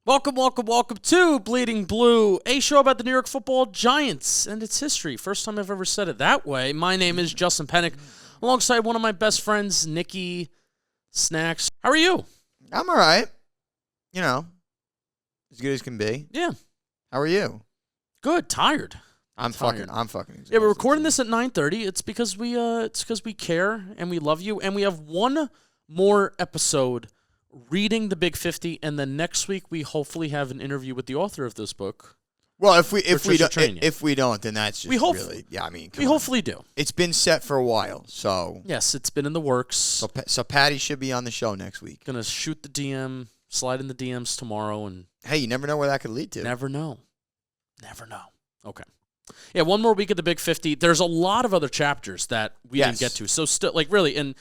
Welcome to Bleeding Blue, a show about the New York Football Giants and its history. First time I've ever said it that way. My name is Justin Pennick, alongside one of my best friends, Nikki Snacks. How are you? I'm all right. You know, as good as can be. Yeah. How are you? Good. Tired. I'm fucking exhausted. Yeah, we're recording this at 9:30. It's because we care and we love you, and we have one more episode reading the Big 50, and then next week we hopefully have an interview with the author of this book. Well, if we don't, then that's just hopefully do. It's been set for a while, so yes, it's been in the works. So Patty should be on the show next week. Gonna shoot the DM, slide in the DMs tomorrow, and hey, you never know where that could lead to. Never know. Okay. Yeah, one more week of the Big 50. There's a lot of other chapters that we didn't get to. So still, really, and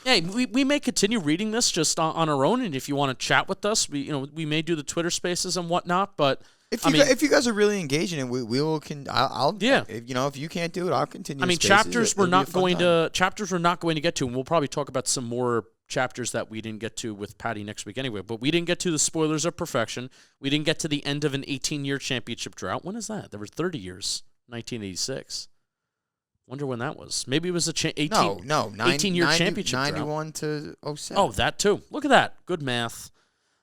hey, we may continue reading this just on our own, and if you want to chat with us, we may do the Twitter Spaces and whatnot. But if you guys are really engaging, and we will I'll yeah. If you can't do it, I'll continue. Chapters we're not going to get to, and we'll probably talk about some more chapters that we didn't get to with Patty next week anyway. But we didn't get to the spoilers of perfection. We didn't get to the end of an 18-year championship drought. When is that? There were 30 years, 1986. Wonder when that was. Maybe it was a 18-year championship 91 to 07. Oh, that too. Look at that. Good math.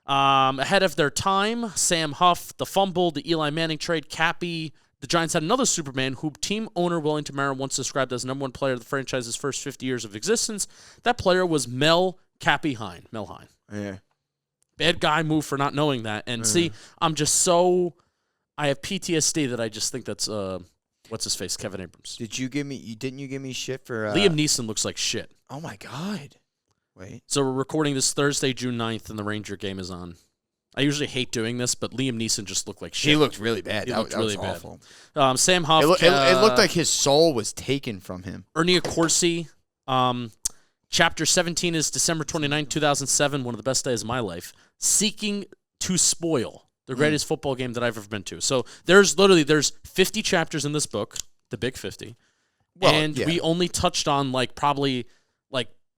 Ahead of their time, Sam Huff, the fumble, the Eli Manning trade, Cappy. The Giants had another Superman who team owner Wellington Mara once described as the number one player of the franchise's first 50 years of existence. That player was Mel Cappy Hine. Mel Hine. Yeah. Bad guy move for not knowing that. And see, I have PTSD that I just think that's what's his face, Kevin Abrams. Didn't you give me shit for Liam Neeson looks like shit. Oh my God. Wait. So we're recording this Thursday, June 9th, and the Ranger game is on. I usually hate doing this, but Liam Neeson just looked like shit. He looked really bad. That was bad. Awful. Sam Huff. It looked like his soul was taken from him. Ernie Accorsi. Chapter 17 is December 29, 2007, one of the best days of my life. Seeking to Spoil, the greatest football game that I've ever been to. So there's 50 chapters in this book, the Big 50, we only touched on probably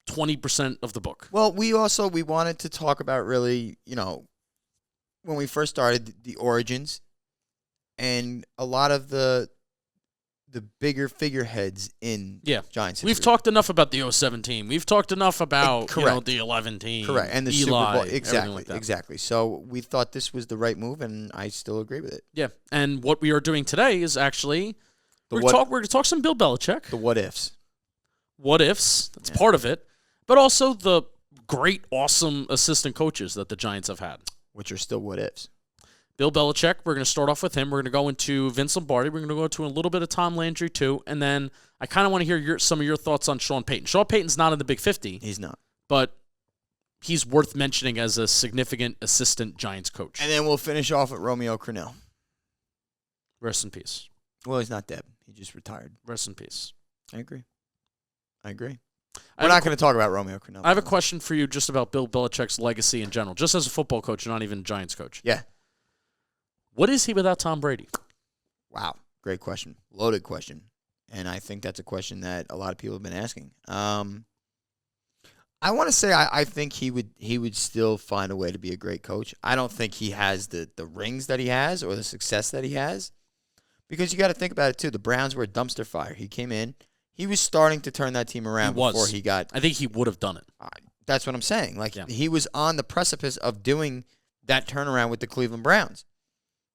20% of the book. Well, we wanted to talk about really, when we first started, the origins and a lot of the bigger figureheads in Giants history. We've talked enough about the 07 team. We've talked enough about the 11 team. Correct. And the Eli, Super Bowl. Exactly. So we thought this was the right move, and I still agree with it. Yeah. And what we are doing today is actually we're going to talk some Bill Belichick. The what-ifs. What-ifs. That's part of it. But also the great, awesome assistant coaches that the Giants have had. Which are still what-ifs. Bill Belichick, we're going to start off with him. We're going to go into Vince Lombardi. We're going to go into a little bit of Tom Landry, too. And then I kind of want to hear some of your thoughts on Sean Payton. Sean Payton's not in the Big 50. He's not. But he's worth mentioning as a significant assistant Giants coach. And then we'll finish off with Romeo Crennel. Rest in peace. Well, he's not dead. He just retired. Rest in peace. I agree. We're not going to talk about Romeo Crennel. I have a question for you just about Bill Belichick's legacy in general, just as a football coach, not even a Giants coach. Yeah. What is he without Tom Brady? Wow. Great question. Loaded question. And I think that's a question that a lot of people have been asking. I want to say I think he would still find a way to be a great coach. I don't think he has the rings that he has or the success that he has. Because you got to think about it, too. The Browns were a dumpster fire. He came in. He was starting to turn that team around before he got... I think he would have done it. That's what I'm saying. He was on the precipice of doing that turnaround with the Cleveland Browns.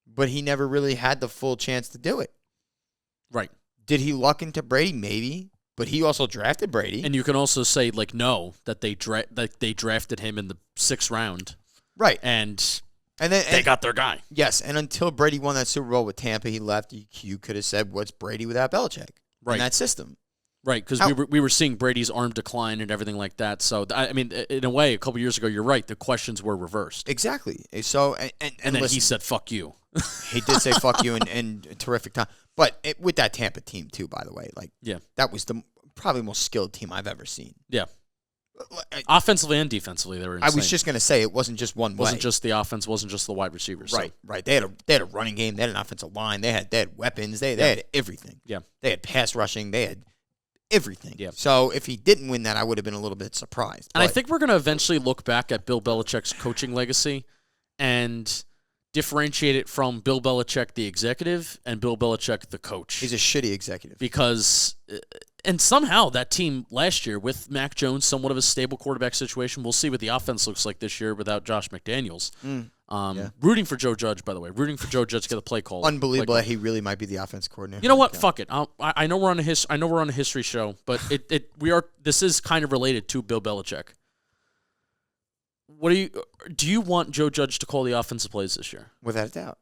But he never really had the full chance to do it. Right. Did he luck into Brady? Maybe. But he also drafted Brady. And you can also say, that they drafted him in the 6th round. Right. And they got their guy. Yes, and until Brady won that Super Bowl with Tampa, he left. You could have said, what's Brady without Belichick? Right. In that system. Right, because we were seeing Brady's arm decline and everything like that. So, in a way, a couple years ago, you're right. The questions were reversed. Exactly. So, and then listen, he said, fuck you. He did say fuck you and a terrific time. But with that Tampa team, too, by the way. That was the probably most skilled team I've ever seen. Yeah. Offensively and defensively, they were insane. I was just going to say, it wasn't just one way. It wasn't just the offense, wasn't just the wide receivers. Right, right. They had a running game. They had an offensive line. They had weapons. They had everything. Yeah. They had pass rushing. They had everything. Yeah. So if he didn't win that, I would have been a little bit surprised. And I think we're going to eventually look back at Bill Belichick's coaching legacy and differentiate it from Bill Belichick, the executive, and Bill Belichick, the coach. He's a shitty executive. Because, and somehow that team last year with Mac Jones, somewhat of a stable quarterback situation, we'll see what the offense looks like this year without Josh McDaniels. Rooting for Joe Judge, by the way. Rooting for Joe Judge to get the play call. Unbelievable that he really might be the offense coordinator. You know what? Fuck it. I know we're on a history show, but this is kind of related to Bill Belichick. Do you want Joe Judge to call the offensive plays this year? Without a doubt.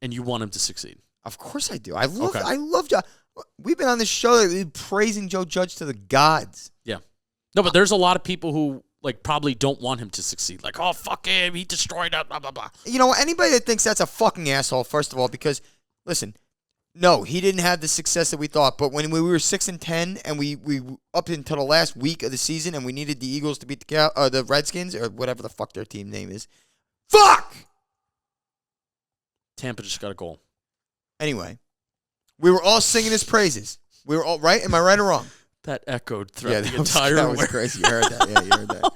And you want him to succeed? Of course I do. I love Joe. We've been on this show praising Joe Judge to the gods. Yeah. No, but there's a lot of people who probably don't want him to succeed. Like, oh, fuck him. He destroyed us, blah, blah, blah. You know, anybody that thinks that's a fucking asshole, first of all, because, listen, no, he didn't have the success that we thought. But when we were 6-10 and we up until the last week of the season and we needed the Eagles to beat the Redskins or whatever the fuck their team name is, fuck! Tampa just got a goal. Anyway, we were all singing his praises. We were all right. Am I right or wrong? That echoed throughout the entire. That was crazy. You heard that? Yeah, you heard that.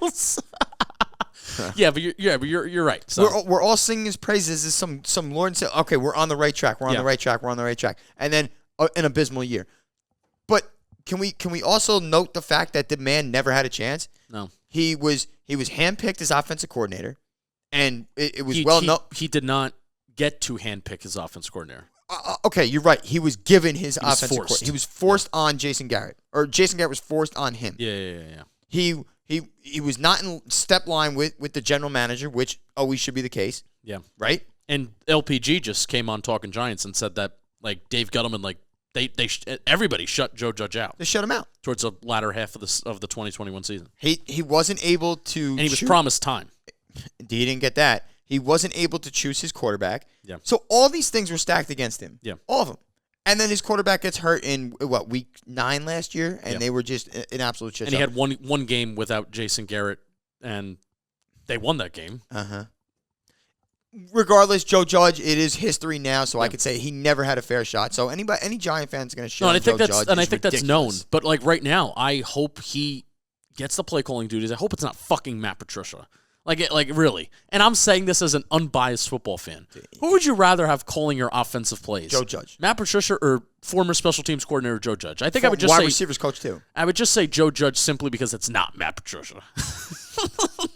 but you're right. So. We're all singing his praises as some Lord said, okay, we're on the right track. We're on the right track. We're on the right track. And then an abysmal year. But can we also note the fact that the man never had a chance? No. He was handpicked as offensive coordinator, and it was he did not get to handpick his offensive coordinator. Okay, you're right. He was given his offensive coordinator. He was forced on Jason Garrett, or Jason Garrett was forced on him. Yeah. He was not in step line with the general manager, which always should be the case. Yeah. Right? And LPG just came on Talking Giants and said that Dave Gettleman everybody shut Joe Judge out. They shut him out towards the latter half of the 2021 season. He wasn't able to and he was promised time. He didn't get that. He wasn't able to choose his quarterback. Yeah. So all these things were stacked against him. Yeah. All of them. And then his quarterback gets hurt in, week 9 last year? And they were just an absolute shit show. And he had one game without Jason Garrett, and they won that game. Uh-huh. Regardless, Joe Judge, it is history now, so I could say he never had a fair shot. So any Giant fan is going to show Joe Judge. And I think that's known. But right now, I hope he gets the play calling duties. I hope it's not fucking Matt Patricia. Really. And I'm saying this as an unbiased football fan. Who would you rather have calling your offensive plays? Joe Judge. Matt Patricia or former special teams coordinator Joe Judge? I think I would just wide say receivers coach too. I would just say Joe Judge simply because it's not Matt Patricia.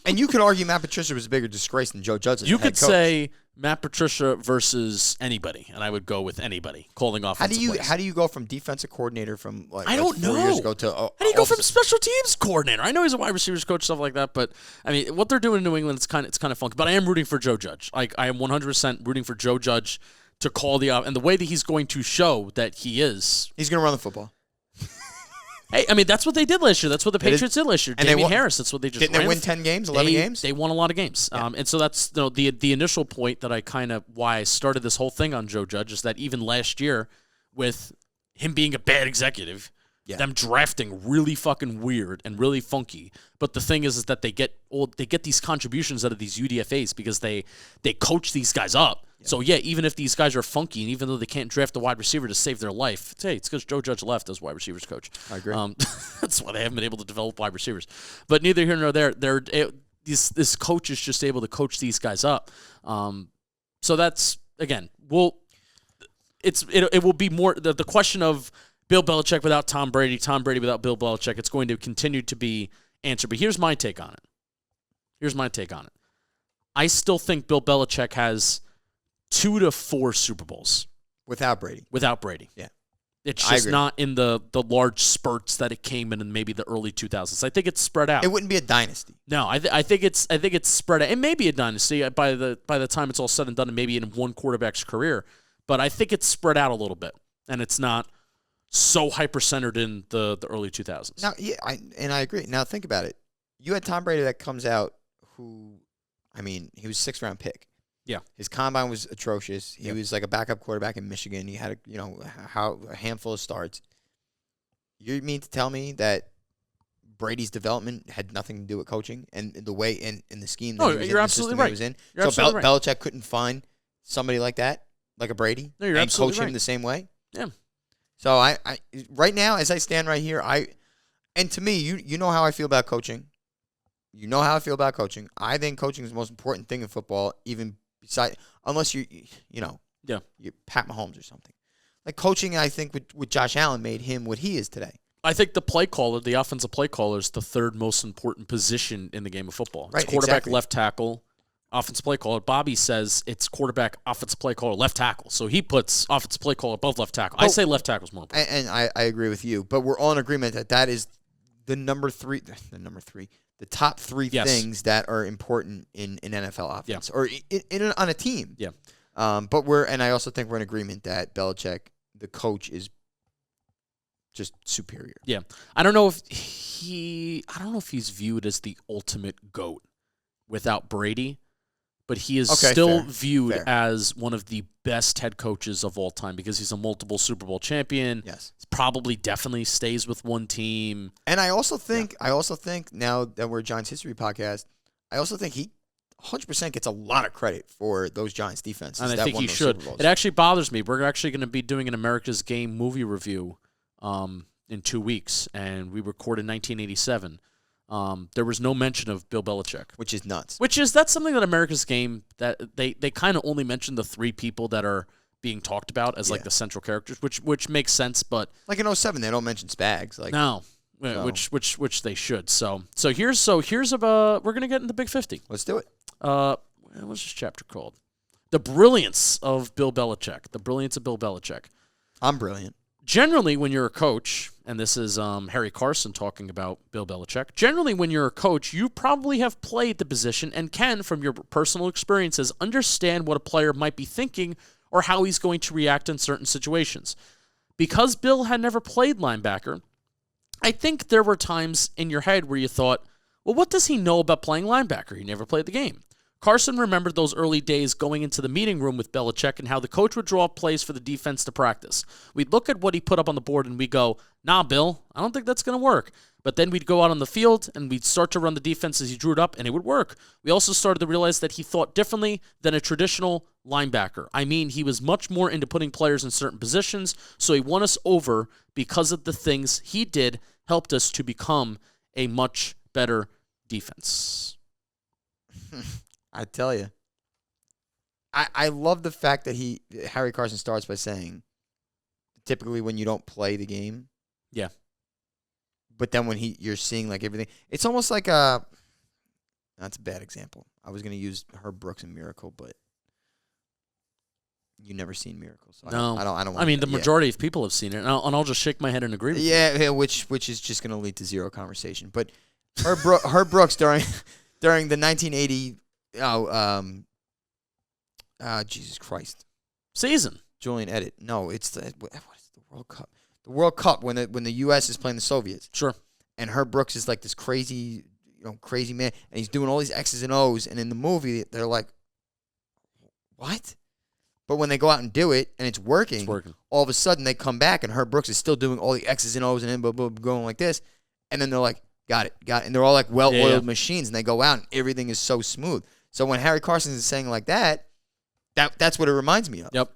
And you could argue Matt Patricia was a bigger disgrace than Joe Judge as You head could coach. say Matt Patricia versus anybody, and I would go with anybody calling offensive plays. How do you go from defensive coordinator from I don't 4 know. years ago to how do you go from special teams coordinator? I know he's a wide receivers coach, stuff like that, but I mean, what they're doing in New England, it's kind of funky. But I am rooting for Joe Judge. I am 100% rooting for Joe Judge to call and the way that he's going to show that he's going to run the football. Hey, I mean, that's what they did last year. That's what the Patriots did last year. And Damien Harris, that's what they just didn't they win 10 games, 11 games? They won a lot of games. Yeah. And so that's the initial point that why I started this whole thing on Joe Judge is that even last year with him being a bad executive, them drafting really fucking weird and really funky. But the thing is that they get these contributions out of these UDFAs because they coach these guys up. Yeah. So, even if these guys are funky and even though they can't draft a wide receiver to save their life, it's because Joe Judge left as wide receivers coach. I agree. That's why they haven't been able to develop wide receivers. But neither here nor there. This coach is just able to coach these guys up. So that's, again, it will be more the question of Bill Belichick without Tom Brady without Bill Belichick. It's going to continue to be answered. But here's my take on it. I still think Bill Belichick has 2 to 4 Super Bowls. Without Brady. Yeah. It's just not in the large spurts that it came in maybe the early 2000s. I think it's spread out. It wouldn't be a dynasty. No, I think it's spread out. It may be a dynasty by the time it's all said and done, and maybe in one quarterback's career. But I think it's spread out a little bit, and it's not so hyper-centered in the early 2000s. Now, I agree. Now, think about it. You had Tom Brady that comes out who, he was 6th-round pick. Yeah. His combine was atrocious. He was like a backup quarterback in Michigan. He had a handful of starts. You mean to tell me that Brady's development had nothing to do with coaching and the way in the scheme that he was you're in, absolutely the system right. he was in? You're absolutely right. Belichick couldn't find somebody like that, like a Brady, and coach him the same way? Yeah. So I right now, as I stand right here, and to me, you know how I feel about coaching. You know how I feel about coaching. I think coaching is the most important thing in football, even beside, unless you Pat Mahomes or something. Like coaching, I think with Josh Allen made him what he is today. I think the play caller, the offensive play caller, is the third most important position in the game of football. It's Right, quarterback, exactly. left tackle, offensive play caller. Bobby says it's quarterback, offensive play caller, left tackle. So he puts offensive play caller above left tackle. I say left tackle is more important. And I agree with you, but we're all in agreement that is the top three things that are important in NFL offense or on a team. Yeah. And I also think we're in agreement that Belichick, the coach, is just superior. Yeah. I don't know if he's viewed as the ultimate GOAT without Brady, but he is viewed as one of the best head coaches of all time because he's a multiple Super Bowl champion. Yes. Probably definitely stays with one team. And I also think now that we're a Giants history podcast, I also think he 100% gets a lot of credit for those Giants defenses. And I think he should. It actually bothers me. We're actually going to be doing an America's Game movie review in 2 weeks, and we recorded 1987. There was no mention of Bill Belichick, which is nuts. That's something that America's Game that they kind of only mention the three people that are being talked about as like the central characters, which makes sense. But like in 07, they don't mention Spags. Like no, which they should. So here's we're gonna get in the Big 50. Let's do it. What's this chapter called? The Brilliance of Bill Belichick. The Brilliance of Bill Belichick. I'm brilliant. Generally, when you're a coach, and this is Harry Carson talking about Bill Belichick, generally when you're a coach, you probably have played the position and can, from your personal experiences, understand what a player might be thinking or how he's going to react in certain situations. Because Bill had never played linebacker, I think there were times in your head where you thought, well, what does he know about playing linebacker? He never played the game. Carson remembered those early days going into the meeting room with Belichick and how the coach would draw up plays for the defense to practice. We'd look at what he put up on the board and we'd go, nah, Bill, I don't think that's going to work. But then we'd go out on the field and we'd start to run the defense as he drew it up, and it would work. We also started to realize that he thought differently than a traditional linebacker. I mean, he was much more into putting players in certain positions, so he won us over because of the things he did, helped us to become a much better defense. I tell you, I love the fact that Harry Carson starts by saying, typically when you don't play the game, yeah, but then when you're seeing like everything, it's almost like that's a bad example. I was going to use Herb Brooks and Miracle, but you never seen Miracle, so no, I don't. I mean, the majority of people have seen it, and I'll just shake my head and agree with you. Yeah, which is just going to lead to zero conversation. But Herb Brooks during the 1980. Jesus Christ. Season. Julian Edit. No, it's what is the World Cup? The World Cup when the U.S. is playing the Soviets. Sure. And Herb Brooks is like this crazy man, and he's doing all these X's and O's, and in the movie they're like, what? But when they go out and do it, and it's working, all of a sudden they come back, and Herb Brooks is still doing all the X's and O's and then going like this, and then they're like, got it. And they're all like well-oiled machines, and they go out, and everything is so smooth. So when Harry Carson is saying like that's what it reminds me of. Yep.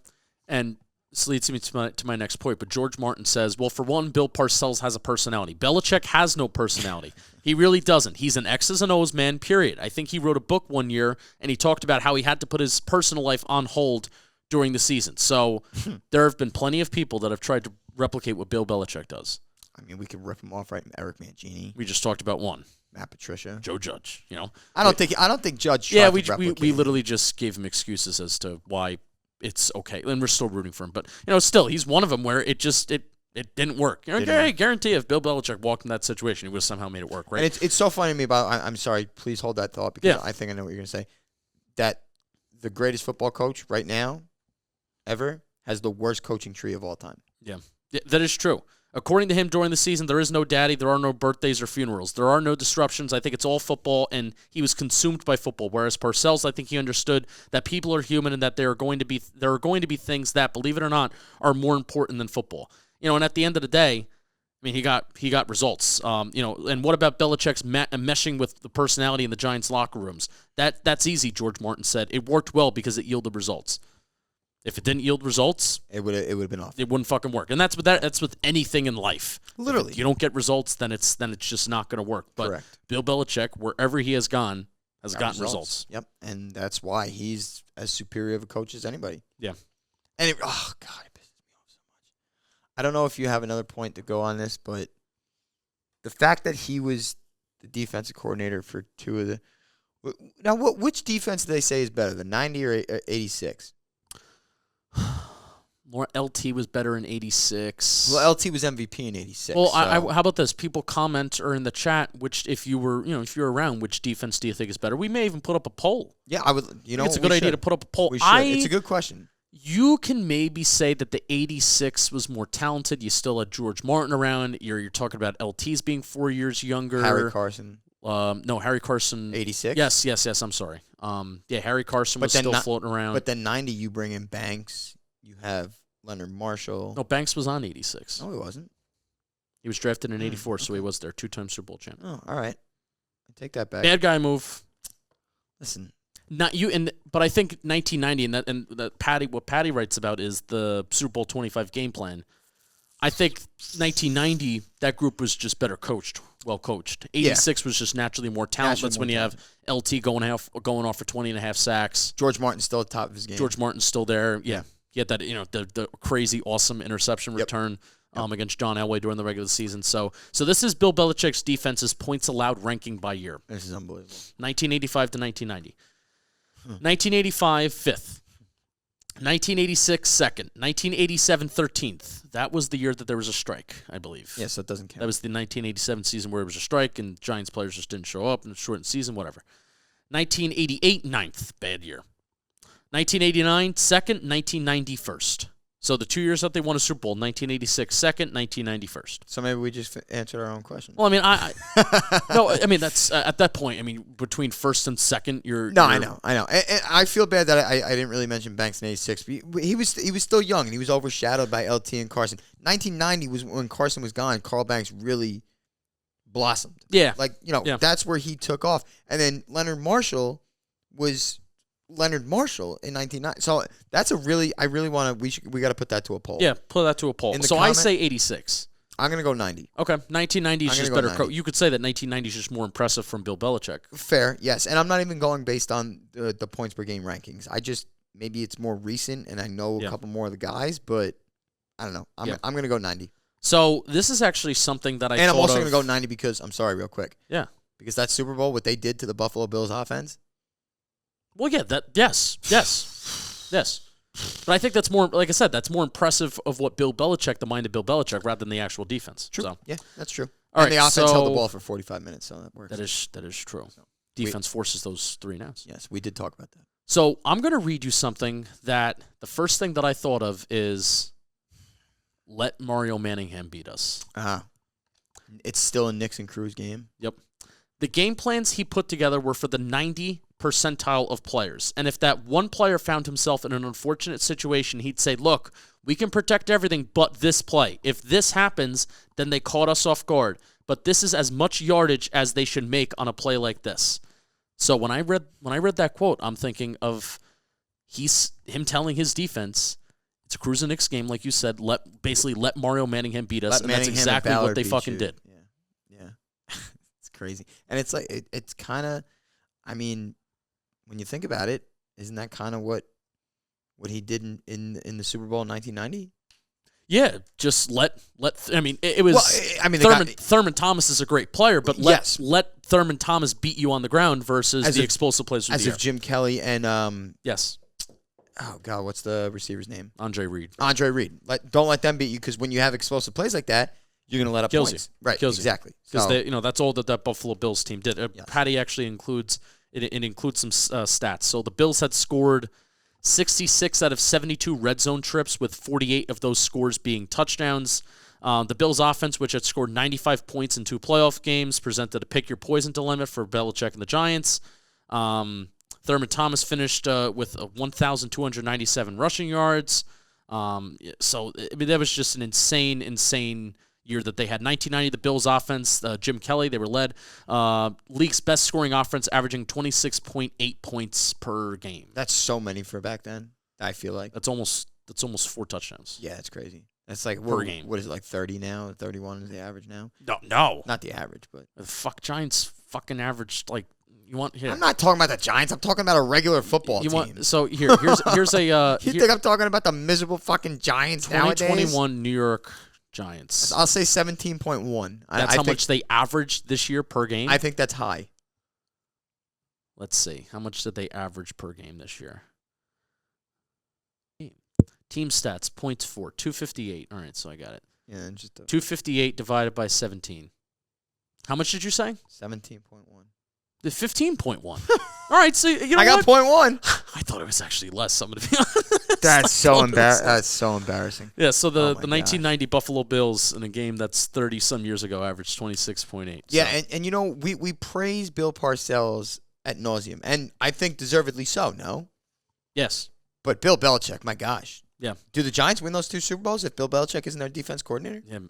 And this leads me to my next point. But George Martin says, well, for one, Bill Parcells has a personality. Belichick has no personality. He really doesn't. He's an X's and O's man, period. I think he wrote a book one year, and he talked about how he had to put his personal life on hold during the season. So there have been plenty of people that have tried to replicate what Bill Belichick does. I mean, we could rip him off, right? Eric Mangini. We just talked about one. Matt Patricia, Joe Judge. I don't think Judge. Yeah, we literally just gave him excuses as to why it's okay, and we're still rooting for him. But still, he's one of them where it didn't work. I guarantee if Bill Belichick walked in that situation, he would have somehow made it work, right? And it's so funny to me about. I'm sorry. Please hold that thought because I think I know what you're gonna say. That the greatest football coach right now, ever, has the worst coaching tree of all time. Yeah, that is true. According to him, during the season, there is no daddy, there are no birthdays or funerals. There are no disruptions. I think it's all football, and he was consumed by football. Whereas Parcells, I think he understood that people are human and that there are going to be things that, believe it or not, are more important than football. And at the end of the day, I mean, he got results. And what about Belichick's meshing with the personality in the Giants' locker rooms? That's easy, George Martin said. It worked well because it yielded results. If it didn't yield results, it would have been off. It wouldn't fucking work. And that's with anything in life. Literally. If you don't get results, then it's just not going to work. But Correct. Bill Belichick, wherever he has gone, has gotten results. Yep. And that's why he's as superior of a coach as anybody. Yeah. And oh God, it pisses me off so much. I don't know if you have another point to go on this, but the fact that he was the defensive coordinator for two of the now, which defense do they say is better, the 90 or 86? More LT was better in 86. Well, LT was MVP in 86. Well, so. how about this? People comment or in the chat, which if you were around, which defense do you think is better? We may even put up a poll. Yeah, I would. It's a good idea to put up a poll. We should. It's a good question. You can maybe say that the 86 was more talented. You still had George Martin around. You're talking about LTs being 4 years younger. Harry Carson. No, Harry Carson. 86? Yes, I'm sorry. Yeah, Harry Carson was still floating around. But then 90, you bring in Banks. You have Leonard Marshall. No, Banks was on 86. No, he wasn't. He was drafted in 84, so he was there. 2-time Super Bowl champion. Oh, all right. I take that back. Bad guy move. Listen. Not you, but I think 1990 what Patty writes about is the Super Bowl 25 game plan. I think 1990 that group was just better coached, well coached. 86 was just naturally more talent. That's when you have LT going off for 20 and a half sacks. George Martin's still at the top of his game. George Martin's still there. Yeah. He had that the crazy awesome interception return against John Elway during the regular season. So this is Bill Belichick's defense's points allowed ranking by year. This is unbelievable. 1985 to 1990. 1985, 5th. 1986, 2nd. 1987, 13th. That was the year that there was a strike, I believe. Yes, that doesn't count. That was the 1987 season where it was a strike and Giants players just didn't show up in a shortened season, whatever. 1988, 9th. Bad year. 1989, 2nd. 1990, 1st. So the 2 years that they won a Super Bowl, 1986, 2nd, 1990, 1st. So maybe we just answered our own question. Well, I mean, that's at that point. I mean, between 1st and 2nd, I know. And I feel bad that I didn't really mention Banks in 86. He was still young, and he was overshadowed by LT and Carson. 1990 was when Carson was gone. Carl Banks really blossomed. Yeah. That's where he took off. And then Leonard Marshall was Leonard Marshall in 1990. So that's I really want to, we got to put that to a poll. Yeah, put that to a poll. So I say 86. I'm going to go 90. Okay, 1990 is just better. You could say that 1990 is just more impressive from Bill Belichick. Fair, yes. And I'm not even going based on the points per game rankings. Maybe it's more recent and I know a couple more of the guys, but I don't know. I'm going to go 90. So this is actually something that And I'm also going to go 90 because, I'm sorry, real quick. Yeah. Because that Super Bowl, what they did to the Buffalo Bills offense. Well, yeah, yes. But I think that's more, like I said, that's more impressive of what the mind of Bill Belichick, rather than the actual defense. True. So. Yeah, that's true. All and the offense held the ball for 45 minutes, so that works. That is true. So, defense forces those 3 and outs. Yes, we did talk about that. So I'm going to read you something that the first thing that I thought of is let Mario Manningham beat us. It's still a Nixon Cruz game. Yep. The game plans he put together were for the 90 percentile of players. And if that one player found himself in an unfortunate situation, he'd say, look, we can protect everything but this play. If this happens, then they caught us off guard. But this is as much yardage as they should make on a play like this. So when I read that quote, I'm thinking of him telling his defense, it's a Cruz and Knicks game, like you said, let Mario Manningham beat us. And that's exactly what they fucking did. Yeah. It's crazy. And it's like, it's kind of, I mean, when you think about it, isn't that kind of what he did in the Super Bowl in 1990? Yeah, just it was. Well, I mean, Thurman Thomas is a great player, but let Thurman Thomas beat you on the ground versus the explosive plays. As if Jim Kelly and yes. Oh God, what's the receiver's name? Andre Reed. Don't let them beat you, because when you have explosive plays like that, you're going to let up Kills points. You. Right, Kills exactly. Because that's all that Buffalo Bills team did. Yes. Patty actually includes it includes some stats. So the Bills had scored 66 out of 72 red zone trips, with 48 of those scores being touchdowns. The Bills' offense, which had scored 95 points in 2 playoff games, presented a pick-your-poison dilemma for Belichick and the Giants. Thurman Thomas finished with 1,297 rushing yards. So that was just an insane year that they had. 1990, the Bills' offense, Jim Kelly, they were led. League's best scoring offense, averaging 26.8 points per game. That's so many for back then. I feel like That's almost 4 touchdowns. yeah, it's crazy. That's like Per game. What is it, like 30 now? 31 is the average now. No. Not the average, but The Giants fucking averaged like you want here. I'm not talking about the Giants. I'm talking about a regular football team. So here's a you think I'm talking about the miserable fucking Giants nowadays? 2021 New York Giants. I'll say 17.1. That's how much they averaged this year per game. I think that's high. Let's see. How much did they average per game this year? Team stats, points for 258. All right, so I got it. Yeah, just 258 divided by 17. How much did you say? 17.1. The 15.1. All right, so you know I got what? 0.1. I thought it was actually less. I'm gonna be honest. That's so embarrassing. That's so embarrassing. Yeah, so the gosh. 1990 Buffalo Bills in a game that's 30 some years ago averaged 26.8. Yeah, and you know we praise Bill Parcells ad nauseum, and I think deservedly so. No, yes, but Bill Belichick, my gosh. Yeah. Do the Giants win those 2 Super Bowls if Bill Belichick isn't their defense coordinator? yeah,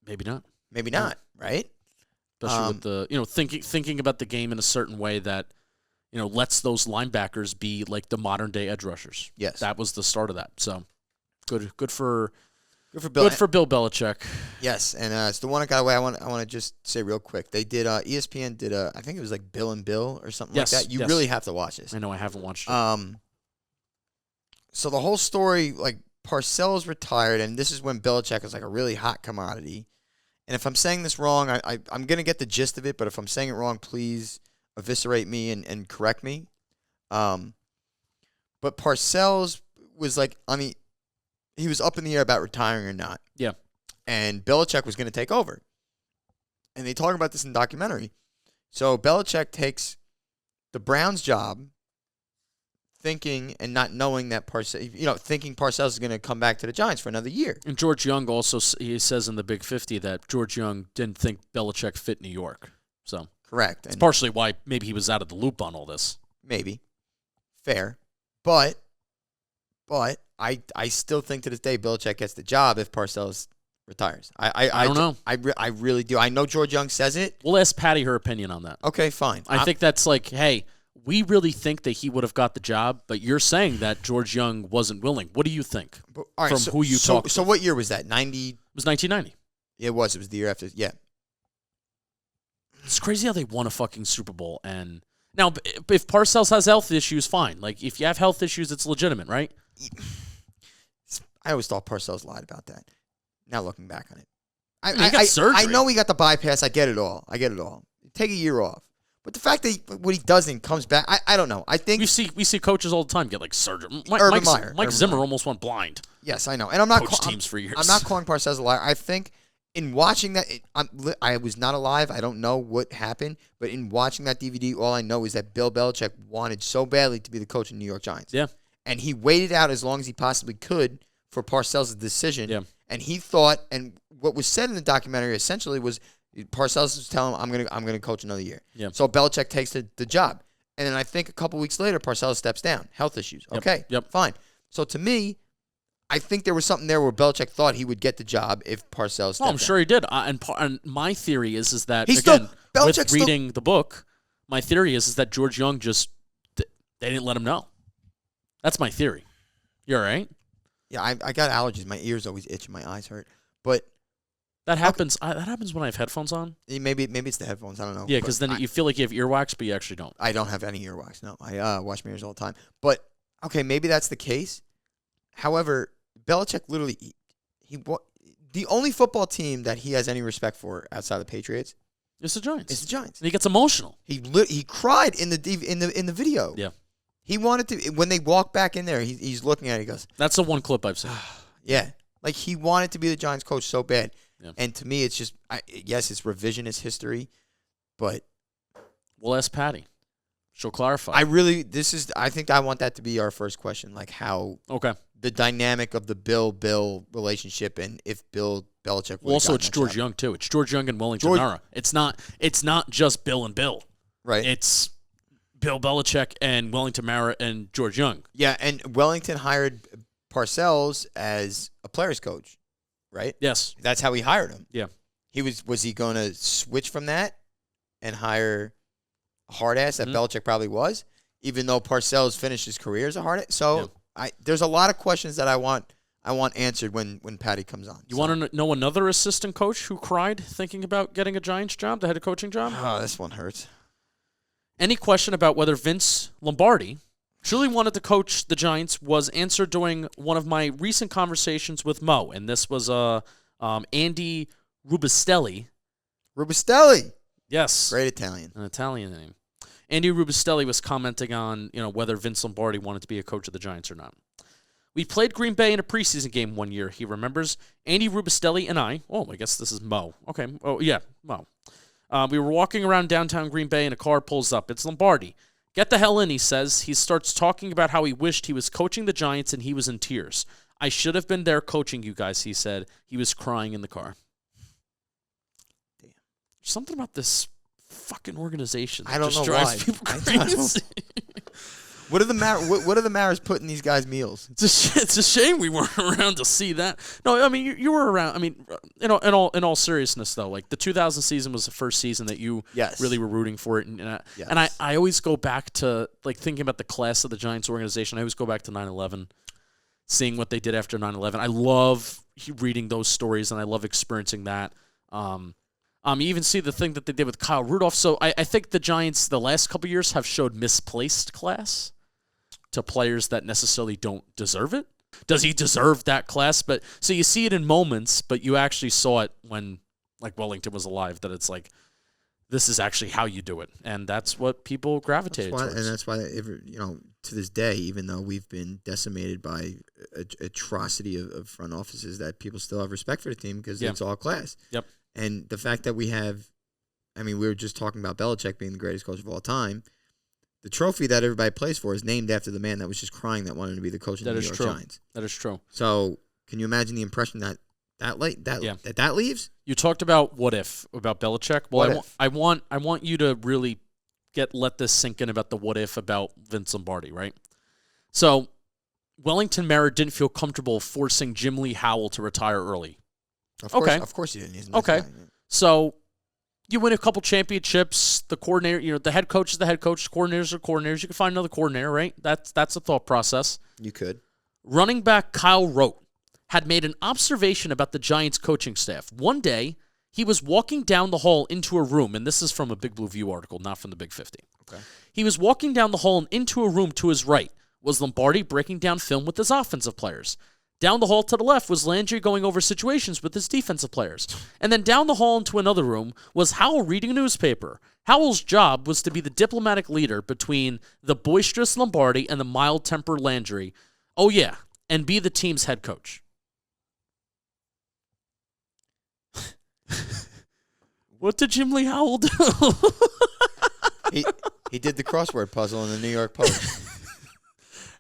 maybe not. Maybe not, right? Especially with the thinking about the game in a certain way that lets those linebackers be like the modern day edge rushers. Yes, that was the start of that. So good for Bill. Good for Bill Belichick. Yes, and it's the one that got away. I want to just say real quick. They did ESPN did I think it was like Bill and Bill or something like that. You really have to watch this. I know I haven't watched it. So the whole story, like Parcells retired, and this is when Belichick was like a really hot commodity. And if I'm saying this wrong, I'm going to get the gist of it, but if I'm saying it wrong, please eviscerate me and correct me. But Parcells was like, he was up in the air about retiring or not. Yeah. And Belichick was going to take over. And they talk about this in the documentary. So Belichick takes the Browns job, thinking and not knowing that thinking Parcells is going to come back to the Giants for another year. And George Young also, he says in the Big 50 that George Young didn't think Belichick fit New York. So correct. It's partially why maybe he was out of the loop on all this. Maybe. Fair. But I still think to this day Belichick gets the job if Parcells retires. I don't know. I really do. I know George Young says it. We'll ask Patty her opinion on that. Okay, fine. I think that's like, hey, we really think that he would have got the job, but you're saying that George Young wasn't willing. What do you think? All right, who you talked to? So what year was that? 90? It was 1990. It was the year after. Yeah. It's crazy how they won a fucking Super Bowl. And now, if Parcells has health issues, fine. Like, if you have health issues, it's legitimate, right? I always thought Parcells lied about that. Now looking back on it. He got surgery. I know he got the bypass. I get it all. Take a year off. But the fact that what he doesn't comes back, I don't know. I think we see coaches all the time get like surgery. Mike Zimmer almost went blind. Yes, I know, and I'm not coached teams for years. I'm not calling Parcells a liar. I think in watching that, I was not alive. I don't know what happened, but in watching that DVD, all I know is that Bill Belichick wanted so badly to be the coach of the New York Giants. Yeah, and he waited out as long as he possibly could for Parcells' decision. Yeah, and he thought, and what was said in the documentary essentially was, Parcells was telling him, I'm gonna coach another year. Yeah. So Belichick takes the job. And then I think a couple weeks later, Parcells steps down. Health issues. Okay. Yep. Fine. So to me, I think there was something there where Belichick thought he would get the job if Parcells stepped down. I'm sure he did. And my theory is that, Belichick reading the book, my theory is that George Young just, they didn't let him know. That's my theory. You all right? Yeah, I got allergies. My ears always itch and my eyes hurt. But that happens. That happens when I have headphones on. Maybe it's the headphones. I don't know. Yeah, because then you feel like you have earwax, but you actually don't. I don't have any earwax. No, I wash my ears all the time. But okay, maybe that's the case. However, Belichick literally the only football team that he has any respect for outside the Patriots is the Giants. It's the Giants. And he gets emotional. He cried in the video. Yeah. He wanted to, when they walk back in there, he's looking at it, he goes, that's the one clip I've seen. Yeah. Like, he wanted to be the Giants coach so bad. Yeah. And to me, it's just, yes, it's revisionist history, but. We'll ask Patty. She'll clarify. I think I want that to be our first question, like how. Okay. The dynamic of the Bill relationship, and if Bill Belichick. Well, also, it's George Young, too. It's George Young and Wellington Mara. It's not just Bill and Bill. Right. It's Bill Belichick and Wellington Mara and George Young. Yeah, and Wellington hired Parcells as a player's coach, right? Yes. That's how he hired him. Yeah. Was he going to switch from that and hire a hard ass that Belichick probably was, even though Parcells finished his career as a hard ass? So There's a lot of questions that I want answered when Patty comes on. You want to know another assistant coach who cried thinking about getting a Giants job, the head coaching job? Oh, this one hurts. Any question about whether Vince Lombardi truly wanted to coach the Giants was answered during one of my recent conversations with Mo, and this was Andy Rubistelli. Rubistelli. Yes. Great Italian. An Italian name. Andy Rubistelli was commenting on, whether Vince Lombardi wanted to be a coach of the Giants or not. We played Green Bay in a preseason game one year, he remembers. Andy Rubistelli and I guess this is Mo. Okay. Oh, yeah, Mo. We were walking around downtown Green Bay and a car pulls up. It's Lombardi. Get the hell in, he says. He starts talking about how he wished he was coaching the Giants and he was in tears. I should have been there coaching you guys, he said. He was crying in the car. Damn. There's something about this fucking organization that I don't just know drives why. people crazy. What are the Maras putting these guys meals? It's a shame we weren't around to see that. No, I mean you were around. I mean, in all seriousness though, like the 2000 season was the first season that you really were rooting for it, and I always go back to like thinking about the class of the Giants organization. I always go back to 9/11, seeing what they did after 9/11. I love reading those stories, and I love experiencing that. You even see the thing that they did with Kyle Rudolph. So I think the Giants the last couple of years have showed misplaced class to players that necessarily don't deserve it. Does he deserve that class? But so you see it in moments, but you actually saw it when like Wellington was alive, that it's like, this is actually how you do it. And that's what people gravitated towards. And that's why, to this day, even though we've been decimated by atrocity of front offices, that people still have respect for the team because it's all class. Yep. And the fact that we were just talking about Belichick being the greatest coach of all time. The trophy that everybody plays for is named after the man that was just crying that wanted to be the coach of the New York Giants. That is true. So can you imagine the impression that leaves? You talked about about Belichick. Well, I want you to really let this sink in about the what if about Vince Lombardi, right? So Wellington Mara didn't feel comfortable forcing Jim Lee Howell to retire early. Of course he didn't. He's a nice guy. So you win a couple championships. The coordinator, the head coach is the head coach. The coordinators are coordinators. You can find another coordinator, right? That's a thought process. You could. Running back Kyle Rote had made an observation about the Giants coaching staff. One day, he was walking down the hall into a room, and this is from a Big Blue View article, not from the Big 50. Okay. He was walking down the hall and into a room to his right was Lombardi breaking down film with his offensive players. Down the hall to the left was Landry going over situations with his defensive players. And then down the hall into another room was Howell reading a newspaper. Howell's job was to be the diplomatic leader between the boisterous Lombardi and the mild-tempered Landry. Oh, yeah, and be the team's head coach. What did Jim Lee Howell do? he did the crossword puzzle in the New York Post.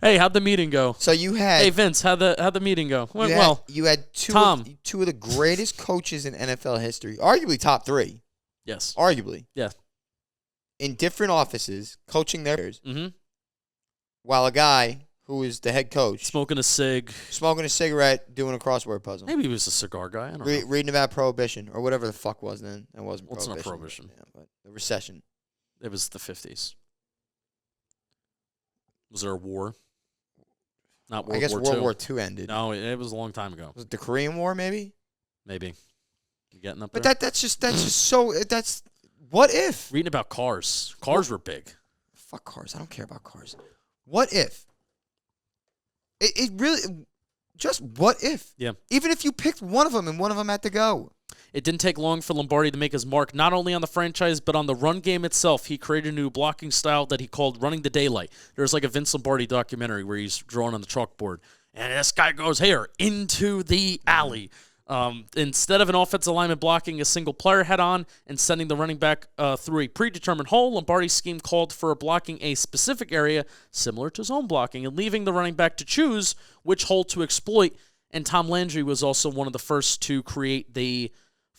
Hey, how'd the meeting go? So you had... Hey, Vince, how'd the meeting go? Went well. You had two of the greatest coaches in NFL history, arguably top three. Yes. Arguably. Yeah. In different offices, coaching their players, while a guy who is the head coach... Smoking a cigarette, doing a crossword puzzle. Maybe he was a cigar guy. I don't know. Reading about Prohibition, or whatever the fuck was then. It wasn't Prohibition. It's not Prohibition. Yeah, but the recession. It was the 50s. Was there a war? Not World War II. I guess World War II ended. No, it was a long time ago. Was it the Korean War, maybe? Maybe. You getting up there? But that's just so... That's... What if? Reading about cars. Cars were big. Fuck cars. I don't care about cars. What if? It really... Just what if? Yeah. Even if you picked one of them and one of them had to go. It didn't take long for Lombardi to make his mark, not only on the franchise, but on the run game itself. He created a new blocking style that he called running the daylight. There's like a Vince Lombardi documentary where he's drawing on the chalkboard, and this guy goes here into the alley. Instead of an offensive lineman blocking a single player head-on and sending the running back through a predetermined hole, Lombardi's scheme called for blocking a specific area similar to zone blocking and leaving the running back to choose which hole to exploit. And Tom Landry was also one of the first to create the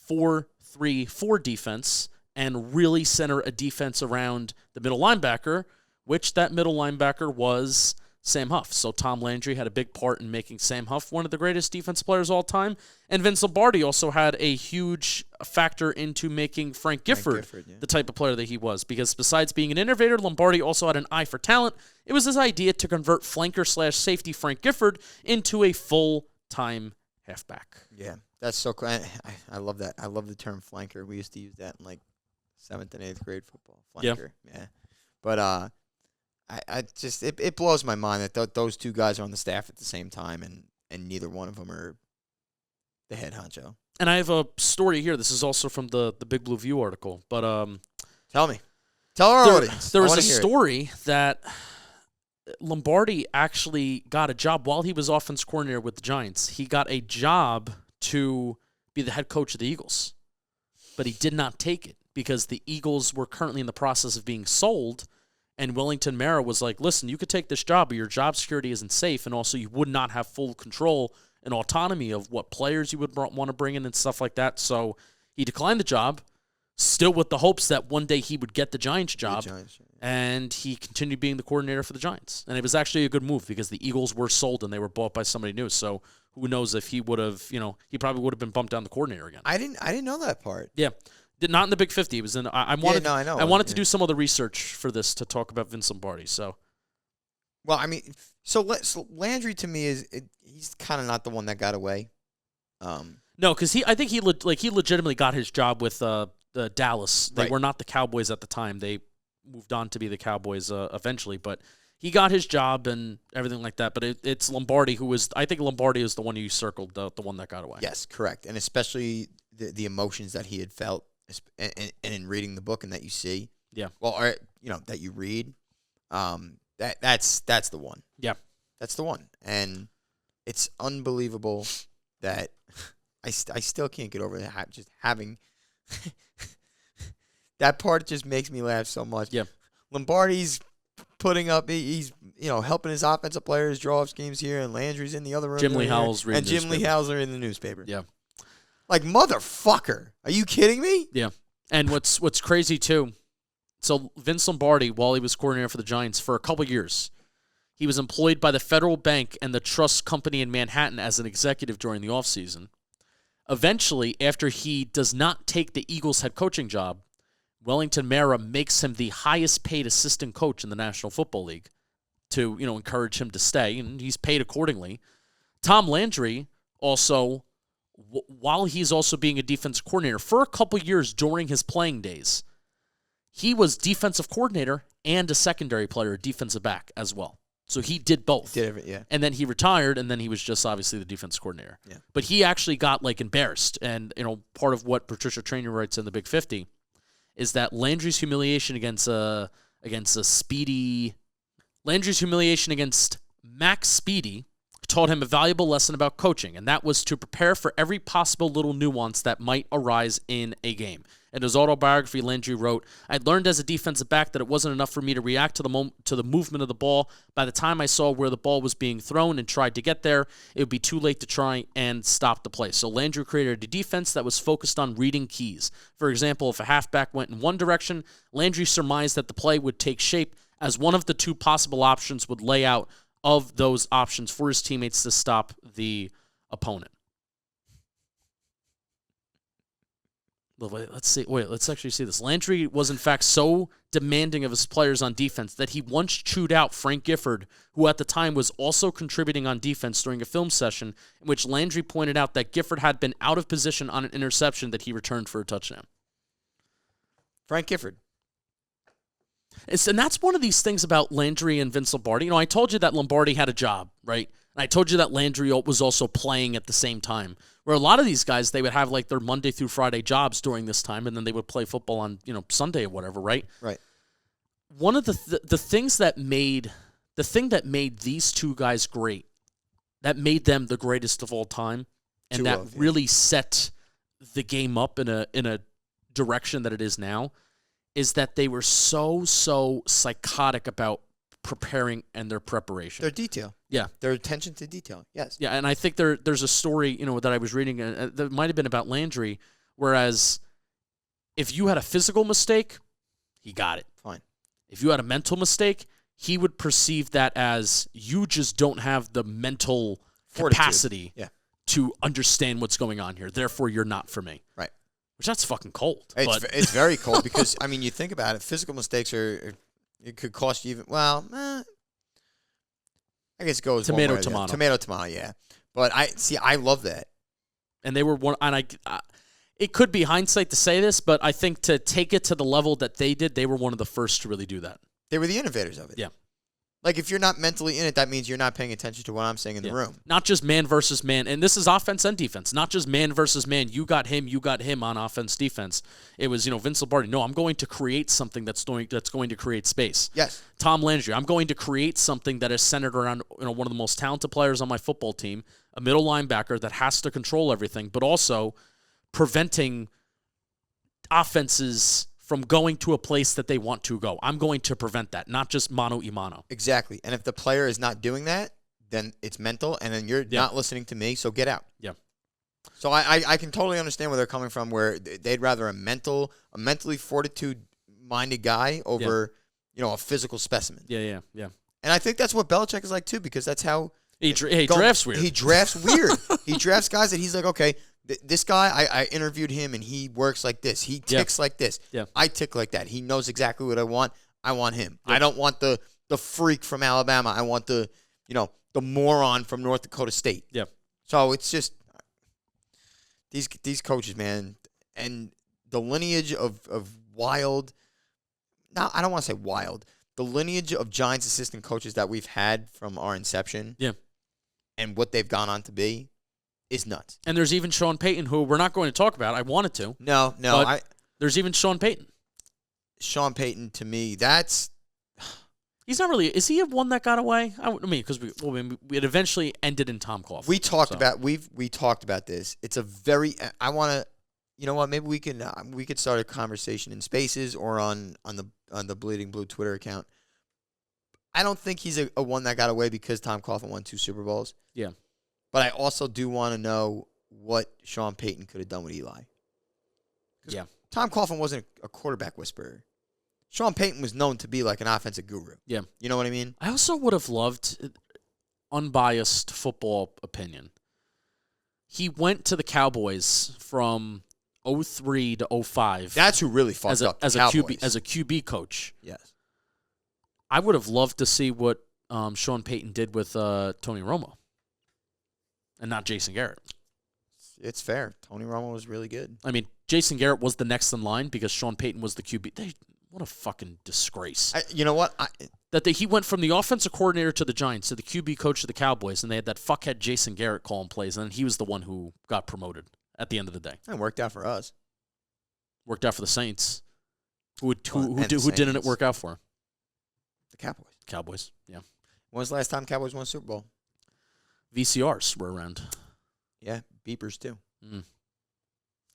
4-3-4 defense and really center a defense around the middle linebacker, which that middle linebacker was Sam Huff. So Tom Landry had a big part in making Sam Huff one of the greatest defensive players of all time. And Vince Lombardi also had a huge factor into making Frank Gifford the type of player that he was. Because besides being an innovator, Lombardi also had an eye for talent. It was his idea to convert flanker/safety Frank Gifford into a full-time halfback. Yeah, that's so cool. I love that. I love the term flanker. We used to use that in like 7th and 8th grade football. Flanker. Yeah. But I just it blows my mind that those two guys are on the staff at the same time, and neither one of them are the head honcho. And I have a story here. This is also from the Big Blue View article. But tell our audience. There was a story that Lombardi actually got a job while he was offense coordinator with the Giants. He got a job to be the head coach of the Eagles, but he did not take it because the Eagles were currently in the process of being sold, and Wellington Mara was like, listen, you could take this job, but your job security isn't safe, and also you would not have full control and autonomy of what players you would want to bring in and stuff like that. So he declined the job, still with the hopes that one day he would get the Giants job, and he continued being the coordinator for the Giants. And it was actually a good move because the Eagles were sold and they were bought by somebody new. So who knows if he would have, he probably would have been bumped down the coordinator again. I didn't know that part. Yeah. Not in the Big 50. It was in. I wanted. I know. I wanted to do some of the research for this to talk about Vince Lombardi. So, well, I mean, so Landry to me he's kind of not the one that got away. No, because I think he legitimately got his job with Dallas. They were not the Cowboys at the time. They moved on to be the Cowboys eventually, but he got his job and everything like that. But it's Lombardi who was. I think Lombardi is the one you circled, the one that got away. Yes, correct, and especially the emotions that he had felt. And in reading the book and that you see, well, or that you read, that's the one. Yeah, that's the one, and it's unbelievable that I still can't get over that. Just having that part just makes me laugh so much. Yeah, Lombardi's putting up, he's helping his offensive players draw up schemes here, and Landry's in the other room. Jim Lee Howell's reading and Jim Lee Howell's are in the newspaper. Yeah. Like, motherfucker, are you kidding me? Yeah. And what's crazy, too, so Vince Lombardi, while he was coordinator for the Giants for a couple years, he was employed by the Federal Bank and the Trust Company in Manhattan as an executive during the offseason. Eventually, after he does not take the Eagles head coaching job, Wellington Mara makes him the highest paid assistant coach in the National Football League to, encourage him to stay, and he's paid accordingly. Tom Landry also, while he's also being a defensive coordinator, for a couple years during his playing days, he was defensive coordinator and a secondary player, a defensive back as well. So he did both. And then he retired, and then he was just obviously the defensive coordinator. Yeah. But he actually got embarrassed. And part of what Patricia Traina writes in the Big 50 is that Landry's humiliation against Max Speedy taught him a valuable lesson about coaching, and that was to prepare for every possible little nuance that might arise in a game. In his autobiography, Landry wrote, "I'd learned as a defensive back that it wasn't enough for me to react to the movement of the ball. By the time I saw where the ball was being thrown and tried to get there, it would be too late to try and stop the play." So Landry created a defense that was focused on reading keys. For example, if a halfback went in one direction, Landry surmised that the play would take shape as one of the two possible options would lay out of those options for his teammates to stop the opponent. Let's actually see this. Landry was, in fact, so demanding of his players on defense that he once chewed out Frank Gifford, who at the time was also contributing on defense during a film session in which Landry pointed out that Gifford had been out of position on an interception that he returned for a touchdown. Frank Gifford. And that's one of these things about Landry and Vince Lombardi. I told you that Lombardi had a job, right? And I told you that Landry was also playing at the same time. Where a lot of these guys, they would have their Monday through Friday jobs during this time, and then they would play football on Sunday or whatever, right? Right. One of the thing that made these two guys great, that made them the greatest of all time, and really set the game up in a direction that it is now, is that they were so psychotic about preparing and their preparation. Their detail. Yeah. Their attention to detail. Yes. Yeah, and I think there's a story, that I was reading that might have been about Landry, whereas if you had a physical mistake, he got it. Fine. If you had a mental mistake, he would perceive that as you just don't have the mental Fortitude. capacity Yeah. to understand what's going on here. Therefore, you're not for me. Right. Which that's fucking cold. It's very cold because, I mean, you think about it, physical mistakes it could cost you even, I guess it goes Tomato, one way or the other. Tomato, yeah. But I love that. And they were one, and it could be hindsight to say this, but I think to take it to the level that they did, they were one of the first to really do that. They were the innovators of it. Yeah. Like, if you're not mentally in it, that means you're not paying attention to what I'm saying in the room. Not just man versus man. And this is offense and defense. Not just man versus man. You got him on offense, defense. It was, Vince Lombardi. No, I'm going to create something that's going to create space. Yes. Tom Landry. I'm going to create something that is centered around one of the most talented players on my football team, a middle linebacker that has to control everything, but also preventing offenses from going to a place that they want to go. I'm going to prevent that, not just mano-a-mano. Exactly. And if the player is not doing that, then it's mental, and then you're not listening to me, so get out. Yeah. So I can totally understand where they're coming from, where they'd rather a mentally fortitude-minded guy over, a physical specimen. Yeah. And I think that's what Belichick is like, too, because that's how... He drafts weird. He drafts weird. He drafts guys that he's like, okay, this guy, I interviewed him, and he works like this. He ticks like this. Yeah. I tick like that. He knows exactly what I want. I want him. I don't want the freak from Alabama. I want the moron from North Dakota State. Yeah. So it's just these coaches, man, and the lineage of wild. Now, I don't want to say wild. The lineage of Giants assistant coaches that we've had from our inception. Yeah. And what they've gone on to be is nuts. And there's even Sean Payton, who we're not going to talk about. I wanted to. No. There's even Sean Payton. Sean Payton, to me, he's not really. Is he one that got away? I mean, because it eventually ended in Tom Coughlin. We talked about this. It's a very. I want to. You know what? Maybe we could start a conversation in Spaces or on the Bleeding Blue Twitter account. I don't think he's a one that got away because Tom Coughlin won 2 Super Bowls. Yeah. But I also do want to know what Sean Payton could have done with Eli. Yeah. Tom Coughlin wasn't a quarterback whisperer. Sean Payton was known to be like an offensive guru. Yeah. You know what I mean? I also would have loved, unbiased football opinion, he went to the Cowboys from 03 to 05. That's who really fucked up the Cowboys. As a QB coach. Yes. I would have loved to see what Sean Payton did with Tony Romo. And not Jason Garrett. It's fair. Tony Romo was really good. I mean, Jason Garrett was the next in line because Sean Payton was the QB. What a fucking disgrace. You know what? He went from the offensive coordinator to the Giants to the QB coach to the Cowboys, and they had that fuckhead Jason Garrett calling plays, and then he was the one who got promoted at the end of the day. It worked out for us. Worked out for the Saints. Who didn't it work out for? The Cowboys. Cowboys, yeah. When was the last time Cowboys won a Super Bowl? VCRs were around. Yeah, beepers too. Mm.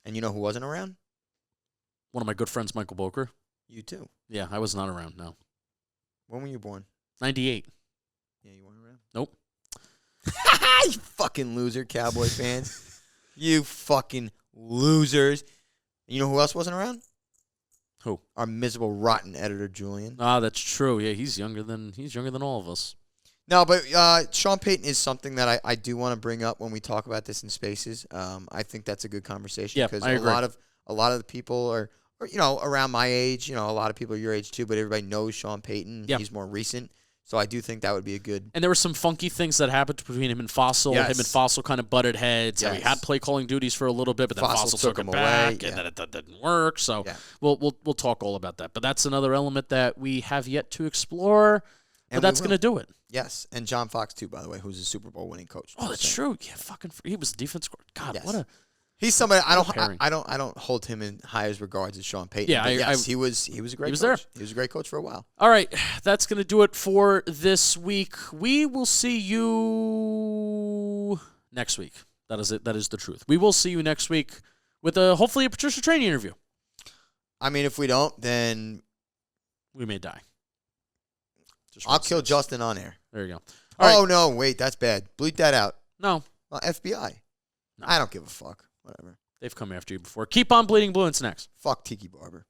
And you know who wasn't around? One of my good friends, Michael Boker. You too. Yeah, I was not around, no. When were you born? 98. Yeah, you weren't around? Nope. You fucking loser, Cowboy fans. You fucking losers. And you know who else wasn't around? Who? Our miserable, rotten editor, Julian. Ah, that's true. Yeah, he's younger than all of us. No, but Sean Payton is something that I do want to bring up when we talk about this in Spaces. I think that's a good conversation because I agree. a lot of the people are around my age. A lot of people are your age too, but everybody knows Sean Payton. Yeah. He's more recent, so I do think that would be a good. And there were some funky things that happened between him and Fossil. Yes. Him and Fossil kind of butted heads. Yes. He had play calling duties for a little bit, but then Fossil took him back, and then it didn't work. So we'll talk all about that. But that's another element that we have yet to explore. But that's going to do it. Yes, and John Fox too, by the way, who's a Super Bowl winning coach. Oh, that's true. Yeah, he was a defense coordinator. God, yes. He's somebody I don't hold him in high as regards as Sean Payton. Yeah, he was a great coach. There. He was a great coach for a while. All right, that's going to do it for this week. We will see you next week. That is it. That is the truth. We will see you next week with hopefully a Patricia Traina interview. I mean, if we don't, then we may die. I'll kill Justin on air. There you go. All right. No, wait, that's bad. Bleep that out. No. Well, FBI. No. I don't give a fuck. Whatever. They've come after you before. Keep on bleeding blue and snacks. Fuck Tiki Barber.